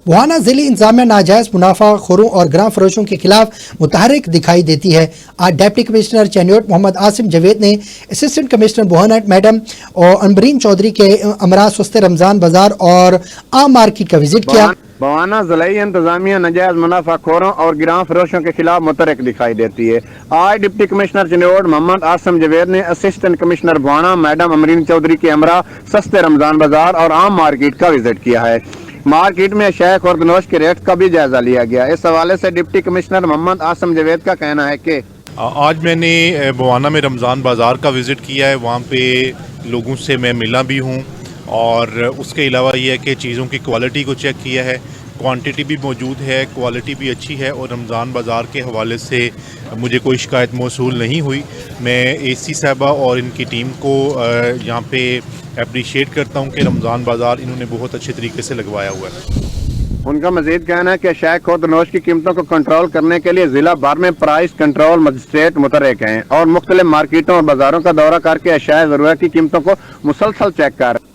بوانا ضلع انتظامیہ ناجائز منافع خوروں اور گراں فروشوں کے خلاف متحرک دکھائی دیتی ہے۔ آج ڈپٹی کمشنر چینیوٹ محمد عاصم جاوید نے اسسٹنٹ کمشنر بوانا میڈم اور امبرین چودھری کے امراء سستے رمضان بازار اور عام مارکیٹ کا وزٹ کیا۔ بوانا ضلعی انتظامیہ ناجائز منافع خوروں اور گراں فروشوں کے خلاف متحرک دکھائی دیتی ہے۔ آج ڈپٹی کمشنر چینیوٹ محمد عاصم جاوید نے assistant commissioner Bhowana madam Ambreen Chaudhry کے امراء سستے رمضان بازار اور عام مارکیٹ کا وزٹ کیا ہے۔ مارکیٹ میں اشیاء خوردنوش کے ریٹ کا بھی جائزہ لیا گیا۔ اس حوالے سے ڈپٹی کمشنر محمد عاصم جاوید کا کہنا ہے کہ آج میں نے بوانا میں رمضان بازار کا وزٹ کیا ہے، وہاں پہ لوگوں سے میں ملا بھی ہوں، اور اس کے علاوہ یہ ہے کہ چیزوں کی کوالٹی کو چیک کیا ہے، کوانٹٹی بھی موجود ہے، کوالٹی بھی اچھی ہے، اور رمضان بازار کے حوالے سے مجھے کوئی شکایت موصول نہیں ہوئی۔ میں اے سی صاحبہ اور ان کی ٹیم کو یہاں پہ اپریشیٹ کرتا ہوں کہ رمضان بازار انہوں نے بہت اچھے طریقے سے لگوایا ہوا ہے۔ ان کا مزید کہنا ہے کہ اشیاء خوردنوش کی قیمتوں کو کنٹرول کرنے کے لیے ضلع بھر میں پرائس کنٹرول مجسٹریٹ متحرک ہیں اور مختلف مارکیٹوں اور بازاروں کا دورہ کر کے اشیاء ضرورت کی قیمتوں کو مسلسل چیک کر رہے ہیں۔